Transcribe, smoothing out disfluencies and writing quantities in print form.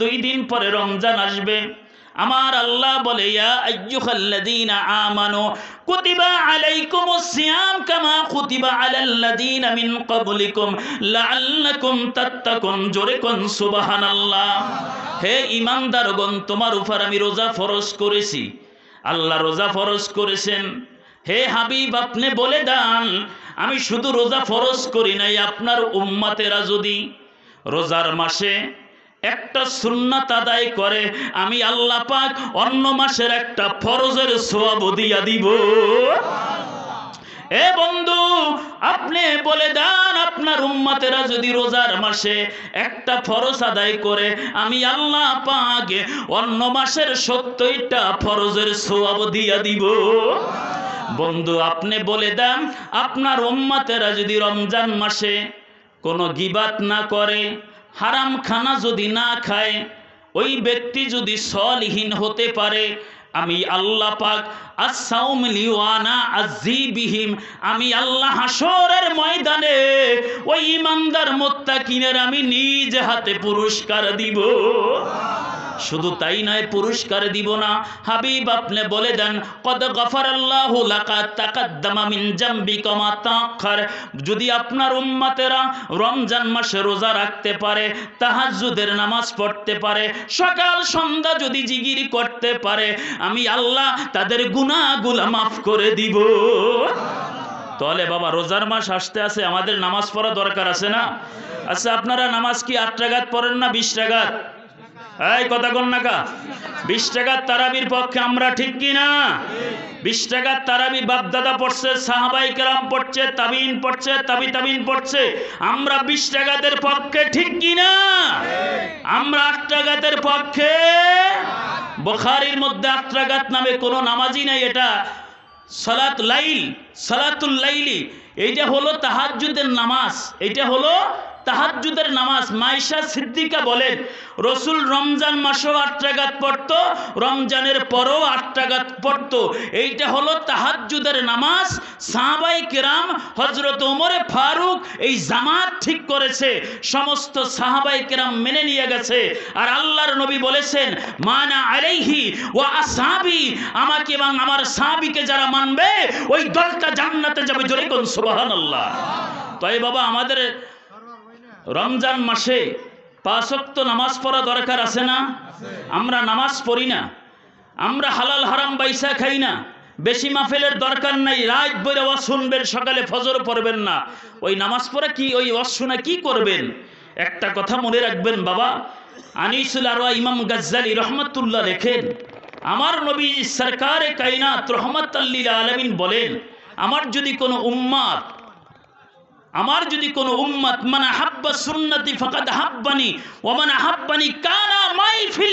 দুই দিন পরে রমজান আসবে। আমার আল্লাহ বলে, ইয়া আইয়ুহাল্লাযীনা আমানু কুতিবা আলাইকুমুস সিয়াম কামা কুতিবা আলাল্লাযীনা মিন ক্বাবলিকুম লাআল্লাকুম তাত্তাকুন। জোরে কোন সুবহানাল্লাহ। হে ঈমানদারগণ, তোমার উপর আমি রোজা ফরজ করেছি। আল্লাহ রোজা ফরজ করেছেন। হে হাবিব, আপনি বলে দেন, আমি শুধু রোজা ফরজ করি নাই, আপনার উম্মতেরা যদি রোজার মাসে একটা সুন্নাত আদায় করে, আমি আল্লাহ পাক অন্য মাসের একটা ফরজের সওয়াব দিয়া দিব। এ বন্ধু, আপনি বলে দেন, আপনার উম্মতেরা যদি রোজার মাসে একটা ফরজ আদায় করে, আমি আল্লাহ পাক অন্য মাসের 70টা ফরজের সওয়াব দিয়া দিব। বন্ধু, আপনি বলে দেন, আপনার উম্মতেরা যদি রমজান মাসে কোনো গীবাত না করে, হারাম খানা যদি না খায়, ওই ব্যক্তি যদি সলিহীন হতে পারে, আমি আল্লাহ পাক আস-সাওম লি ওয়া আনা আযী বিহিম, আমি আল্লাহ হাসরের ময়দানে ওই ঈমানদার মুত্তাকিনের আমি নিজ হাতে পুরস্কার দিব। শুধু তাই নয়, পুরস্কার দিব না, হাবিব আপনি বলে দেন, কদ গফারাল্লাহু লাকা তাকাদ্দামা মিন জামবিকা মা তাআখার। যদি আপনার উম্মতেরা রমজান মাসে রোজা রাখতে পারে, তাহাজ্জুদের নামাজ পড়তে পারে, সকাল সন্ধ্যা যদি জিকির করতে পারে, আমি আল্লাহ তাদের গুনাহগুলো মাফ করে দিব। তাহলে বাবা, রোজার মাস আসতে আসে, আমাদের নামাজ পড়া দরকার আছে না? আচ্ছা, আপনারা নামাজ কি 8 রাকাত পড়েন না 20 রাকাত? এই কথা কোন না কা? 20 টাকার তারাবির পক্ষে আমরা, ঠিক কি না? 20 টাকার তারাবি বাপদাদা পড়ছে, সাহাবায়ে কেরাম পড়ছে, তাবিঈন পড়ছে, তাবিন পড়ছে। আমরা 20 টাকাতের পক্ষে, ঠিক কি না? আমরা 8 টাকাতের পক্ষে। বুখারীর মধ্যে 8 টাকাত নামে কোনো নামাজই নাই। এটা সালাতুল লাইলি, এইটা হলো তাহাজ্জুদের নামাজ। এইটা হলো তাহাজ্জুদের নামাজ। মাইশা সিদ্দিকা বলেন, রসুল রমজান মাসেও 8 রাকাত পড়তো, রমজানের পরও 8 রাকাত পড়তো। এইটা হলো তাহাজ্জুদের নামাজ। সাহাবায়ে কেরাম, হযরত ওমরে ফারুক এই জামাত ঠিক করেছে, সমস্ত সাহাবায়ে কেরাম মেনে নিয়ে গেছে। আর আল্লাহর নবী বলেছেন, মানা আলাইহি ওয়া আসহাবি, আমাকে এবং আমার সাহাবীকে যারা মানবে, ওই দলটা জান্নাতে যাবে। জোরে কোন সুবহানাল্লাহ। তাই বাবা, আমাদের রমজান মাসে 5 ওয়াক্ত নামাজ পড়া দরকার আছে না? আমরা নামাজ পড়ি না, আমরা হালাল হারাম বাইসা খাই না। বেশি মাহফিলের দরকার নাই, রাত ভরে ওয়াজ শুনবেন, সকালে ফজর পড়বেন না। ওই নামাজ পড়া কি, ওই ওয়াজ শোনা কি করবেন? একটা কথা মনে রাখবেন বাবা, আনিসুল আরওয়া ইমাম গাজ্জালী রহমাতুল্লাহ লেখেন, আমার নবী সরকারে কায়নাত রহমাতাল লিল আলামিন বলেন, আমার যদি কোনো উম্মত মান হাব্বা সুন্নতি ফাকাদ হাব্বানি ওয়া মান হাব্বানি কানা মাই ফিল